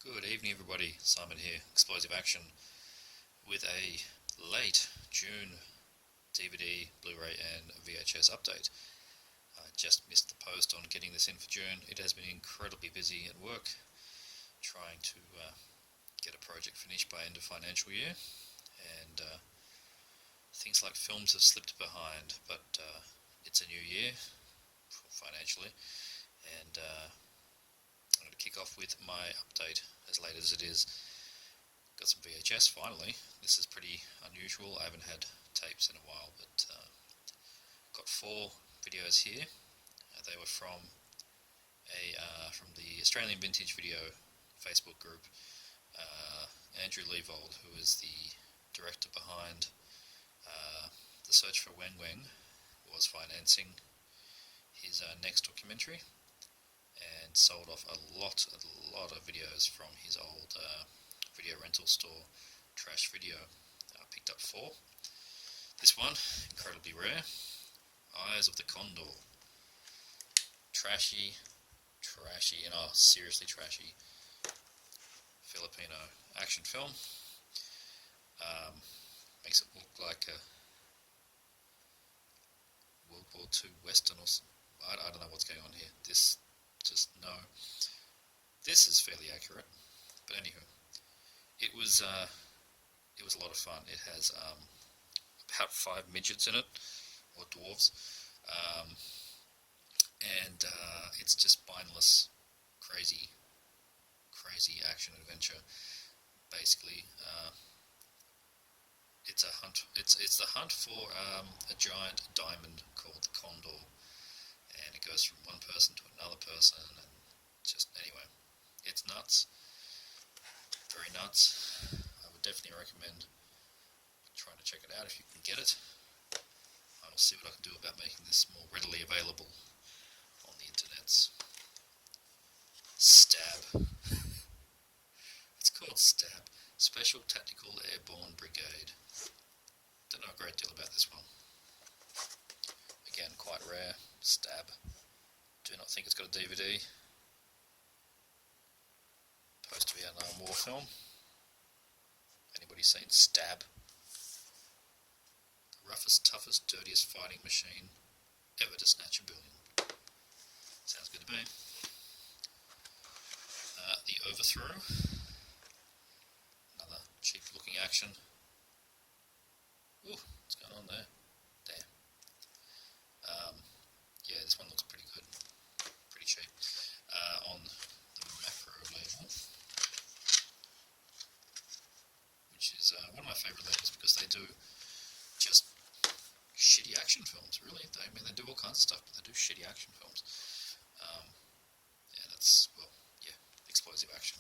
Good evening, everybody. Simon here, Explosive Action, with a late June DVD, Blu-ray and VHS update. I just missed the post on getting this in for June. It has been incredibly busy at work, trying to get a project finished by end of financial year, and things like films have slipped behind, but it's a new year financially, and I'm going to kick off with my update as late as it is. Got some VHS finally. This is pretty unusual. I haven't had tapes in a while, but got 4 videos here. They were from the Australian Vintage Video Facebook group. Andrew Leavold, who is the director behind The Search for Weng Weng, was financing his next documentary, and sold off a lot of videos from his old video rental store, Trash Video. I picked up 4. This one, incredibly rare, Eyes of the Condor. Trashy, and seriously trashy Filipino action film. Makes it look like a World War II Western or something. I don't know what's going on here. This is fairly accurate, but anywho, it was a lot of fun. It has about 5 midgets in it, or dwarves, and it's just mindless, crazy action adventure. Basically, it's a hunt. It's the hunt for a giant diamond called the Condor, and it goes from one person to another person, and just anyway, it's nuts, very nuts. I would definitely recommend trying to check it out if you can get it. I'll see what I can do about making this more readily available on the internets. Stab. It's called Stab, Special Tactical Airborne Brigade. Don't know a great deal about this one. Again, quite rare. Stab. Do not think it's got a DVD. Post-Vietnam War film. Anybody seen Stab? The roughest, toughest, dirtiest fighting machine ever to snatch a billion. Sounds good to me. The Overthrow. Another cheap-looking action. Ooh, what's going on there? Damn. Yeah, this one looks pretty good. Pretty cheap. On the macro label, which is one of my favourite labels because they do just shitty action films, really. They do all kinds of stuff, but they do shitty action films. And it's, explosive action.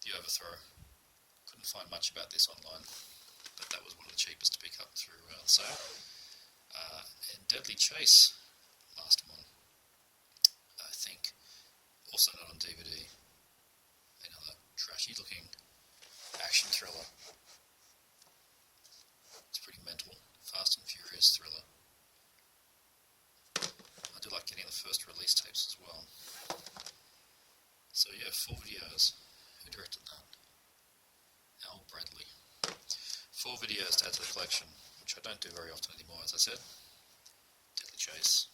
The Overthrow. Couldn't find much about this online, but that was one of the cheapest to pick up through the sale. And Deadly Chase, last one, I think, also not on DVD. Another trashy looking action thriller. It's pretty mental, Fast and Furious thriller. I do like getting the first release tapes as well. So yeah, 4 videos. Who directed that? Al Bradley. 4 videos to add to the collection, which I don't do very often anymore, as I said. Deadly Chase.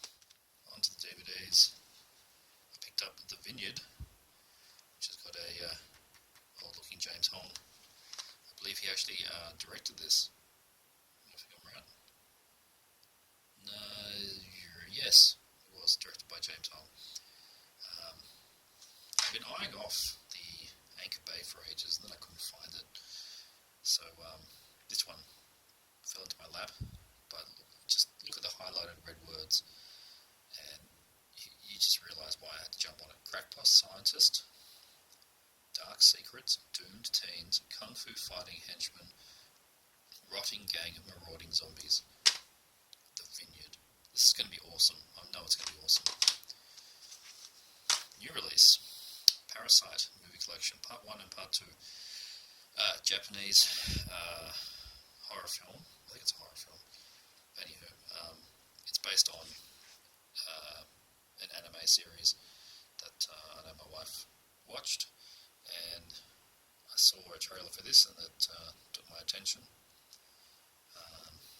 Onto the DVDs. I picked up The Vineyard, which has got a old-looking James Hong. I believe he actually directed this. I think I'm right. No, yes, it was directed by James Hong. I've been eyeing off the Anchor Bay for ages, and then I couldn't find it. So this one fell into my lap, but just look at the highlighted red words, and you just realise why I had to jump on it. Crackpot scientist, dark secrets, doomed teens, kung fu fighting henchmen, rotting gang of marauding zombies. The Vineyard. This is going to be awesome. I know it's going to be awesome. New release. Parasite movie collection, part 1 and part 2. Japanese horror film. I think it's a horror film. Anywho, it's based on an anime series that I know my wife watched, and trailer for this, and it took my attention.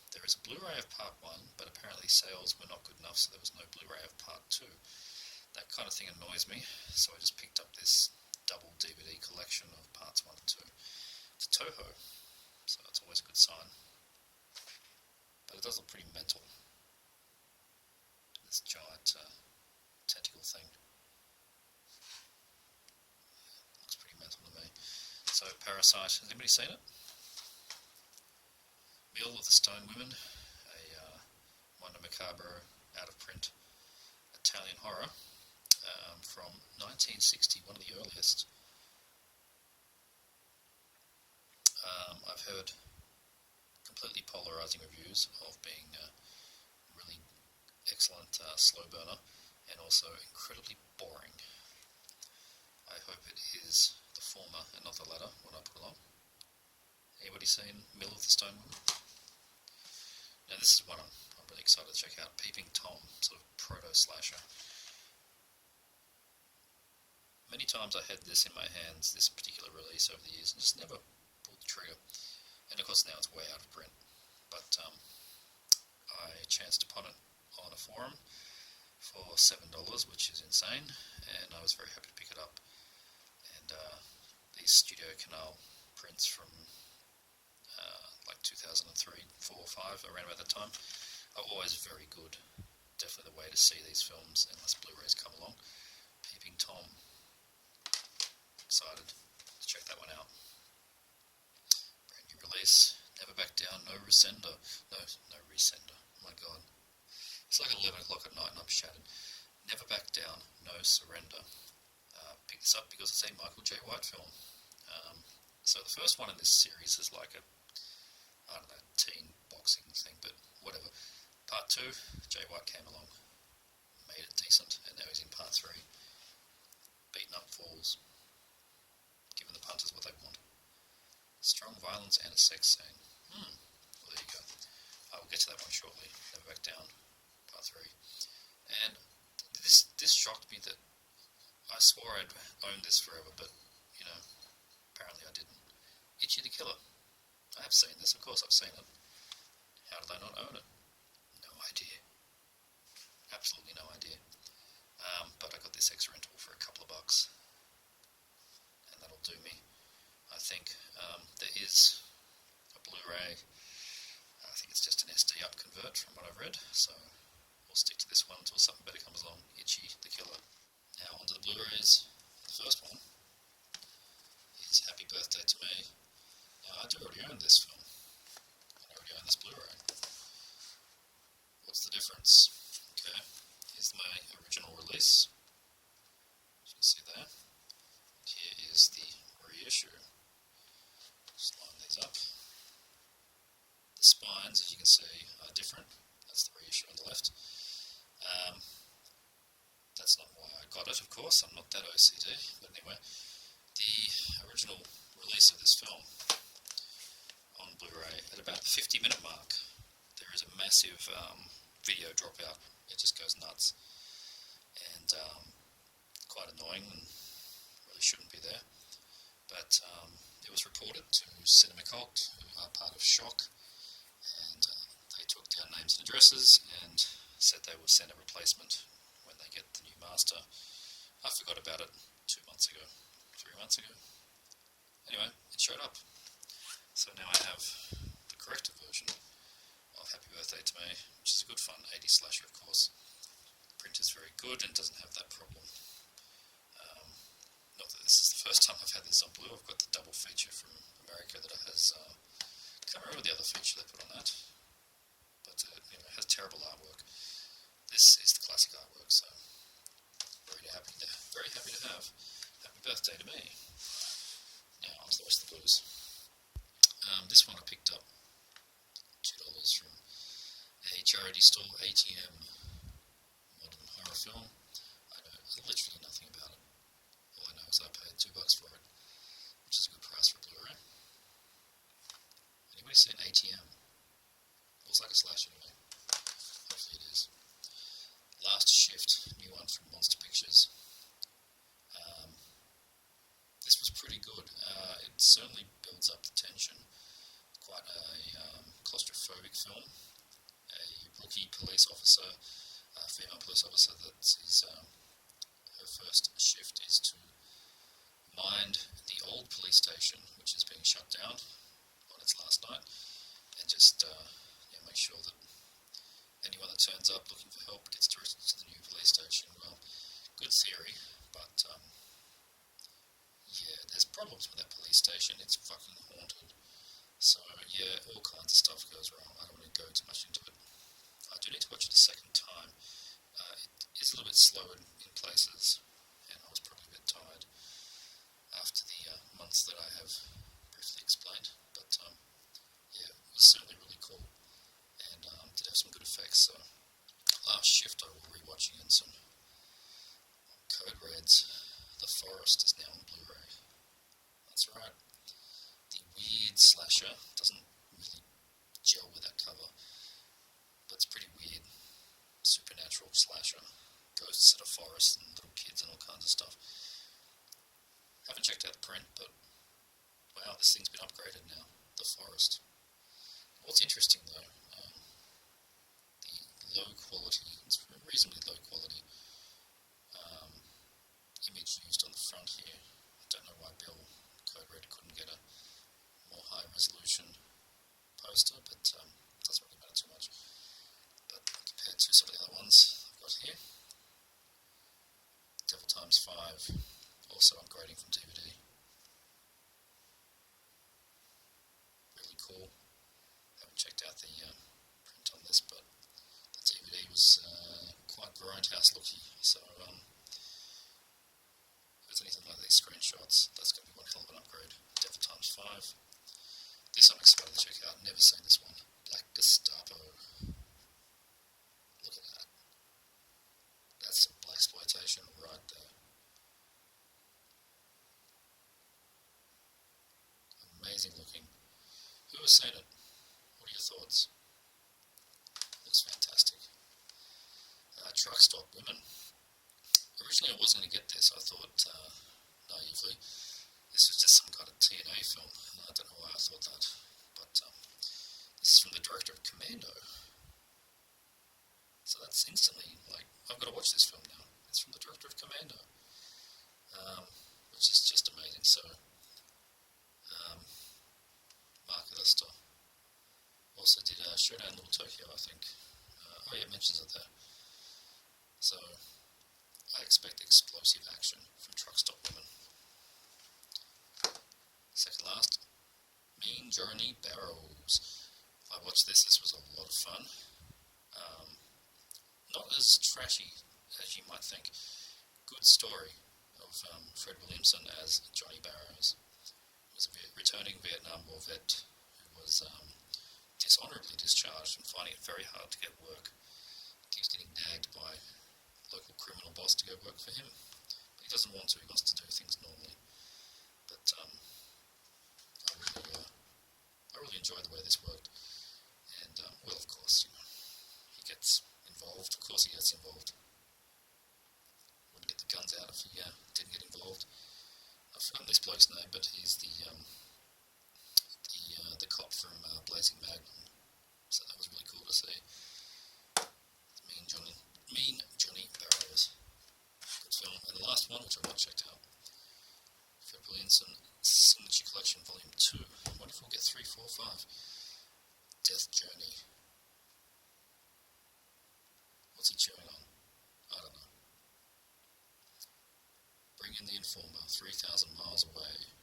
There is a Blu-ray of Part 1, but apparently sales were not good enough, so there was no Blu-ray of Part 2. That kind of thing annoys me, so I just picked up this double DVD collection of Parts 1 and 2. It's Toho, so that's always a good sign. But it does look pretty mental. This giant tentacle thing. Looks pretty mental to me. So, Parasite, has anybody seen it? Mill of the Stone Women, a Wanda Macabre out-of-print Italian horror from 1960, one of the earliest. I've heard completely polarizing reviews of being really excellent slow burner and also incredibly boring. I hope it is the former and not the latter when I put it on. Anybody seen Mill of the Stone Woman? Now this is one I'm really excited to check out. Peeping Tom, sort of proto-slasher. Many times I had this in my hands, this particular release over the years, and just never pulled the trigger. And of course now it's way out of print. But I chanced upon it on a forum for $7, which is insane, and I was very happy to pick it up. And these Studio Canal prints from like 2003, 4 or 5, around about that time, are always very good. Definitely the way to see these films, unless Blu-rays come along. Peeping Tom. Excited to check that one out. Brand new release. Never Back Down, no resender. No resender. Oh my god. It's like 11 o'clock at night and I'm shattered. Never Back Down, no surrender. Picked this up because it's a Michael J. White film. So the first one in this series is like a, I don't know, teen boxing thing, but whatever. Part 2, Jay White came along, made it decent, and now he's in Part 3. Beaten up fools, giving the punters what they want. Strong violence and a sex scene. Well, there you go. I will get to that one shortly. Never Back Down, Part 3. And this shocked me that I swore I'd owned this forever, but, you know, apparently I didn't. Itchy the Killer. I have seen this, of course I've seen it. How did I not own it? No idea. Absolutely no idea. But I got this X-Rental for a couple of bucks. And that'll do me. I think there is a Blu-ray. I think it's just an SD up convert from what I've read. So we'll stick to this one until something better comes along. Itchy the Killer. Now onto the Blu-rays. The first one is Happy Birthday to Me. Now I do already own this film. I already own this Blu-ray. What's the difference? Okay, here's my original release. As you can see there. Here is the reissue. Just line these up. The spines, as you can see, are different. That's the reissue on the left. That's not why I got it, of course. I'm not that OCD. But anyway, the original release of this film on Blu-ray, at about the 50-minute mark, there is a massive video dropout. It just goes nuts. And quite annoying and really shouldn't be there. But it was reported to CinemaCult, who are part of Shock, and they took down names and addresses and said they would send a replacement when they get the new master. I forgot about it 2 months ago, 3 months ago. Anyway, it showed up. So now I have the corrected version of Happy Birthday to Me, which is a good fun 80s slasher, of course. Print is very good and doesn't have that problem. Not that this is the first time I've had this on Blue. I've got the double feature from America that has, I can't remember the other feature they put on that, but it has terrible artwork. This is the classic artwork, so very happy to have Happy Birthday to Me. Now on to the rest of the blues. This one I picked up $2 from a charity store, ATM Modern Horror Film. I know literally nothing about it. All I know is I paid $2 for it, which is a good price for a Blu-ray. Anybody seen ATM? Looks like a slasher to me. Hopefully it is. Last Shift, new one from Monster Pictures. This was pretty good. It it certainly builds up the tension. Quite a claustrophobic film. A rookie police officer, a female police officer, that is her first shift is to mind the old police station, which is being shut down on its last night, and just make sure that anyone that turns up looking for help gets directed to the new police station. Well, good theory, but there's problems with that police station. It's fucking haunted. So all kinds of stuff goes wrong. I don't want to go too much into it. I do need to watch it a second time. It is a little bit slow in places, and I was probably a bit tired after the months that I have briefly explained. But it was certainly really cool, and did have some good effects. So last shift I will rewatching, and some Code Reds. The Forest is now on Blu-ray. That's right. The weird slasher doesn't really gel with that cover, but it's pretty weird. Supernatural slasher. Ghosts at a forest and little kids and all kinds of stuff. Haven't checked out the print, but wow, this thing's been upgraded now. The Forest. What's interesting though, the low quality, it's reasonably low quality image used on the front here. I don't know why Bill Code Red couldn't get a more high resolution poster, but it doesn't really matter too much. But compared to some of the other ones I've got here, Devil Times 5, also upgrading from DVD. Really cool. Haven't checked out the print on this, but the DVD was quite grindhouse looking, so if there's anything like these screenshots, that's going to be one hell of an upgrade. Devil Times 5. This I'm excited to check out. Never seen this one. Black Gestapo. Look at that. That's some blaxploitation right there. Amazing looking. Who has seen it? What are your thoughts? Looks fantastic. Truck Stop Women. Originally I wasn't going to get this. I thought, naively, this was just some kind of TNA film. I don't know why I thought that. But this is from the director of Commando. So that's instantly, I've got to watch this film now. It's from the director of Commando. Which is just amazing. So, Mark Lister also did Showdown Little Tokyo, I think. It mentions it there. So, I expect explosive action from Truck Stop Women. Second last, Mean Journey Barrows. I watched this. This was a lot of fun. Not as trashy as you might think. Good story of Fred Williamson as Johnny Barrows. He was a returning Vietnam War vet who was dishonorably discharged and finding it very hard to get work. He keeps getting nagged by local criminal boss to go work for him. But he doesn't want to. He wants to do things normally. But I really enjoyed the way this worked. And well, of course, he gets involved. Of course, he gets involved. Wouldn't get the guns out if he didn't get involved. I've forgotten this bloke's name, but he's the cop from Blazing Magnum. So that was really cool to see. Mean Johnny Barrows. Good film. And the last one, which I've not checked out, Fred Williamson Signature Collection Volume 2. I wonder if we'll get 3, 4, 5. Death Journey. What's he chewing on? I don't know. Bring in the informer, 3,000 miles away,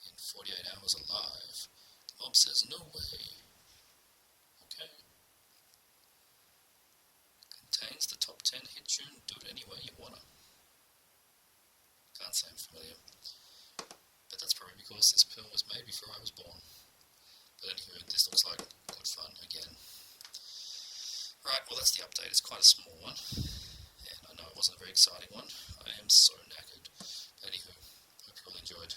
in 48 hours alive. The mob says, no way. Okay. Contains the top 10 hit tune, Do It Any Way You Wanna. Can't say I'm familiar. But that's probably because this film was made before I was born. But anyway, this looks like good fun again. Right, well that's the update. It's quite a small one. And I know it wasn't a very exciting one. I am so knackered. But anywho, hope you all enjoyed.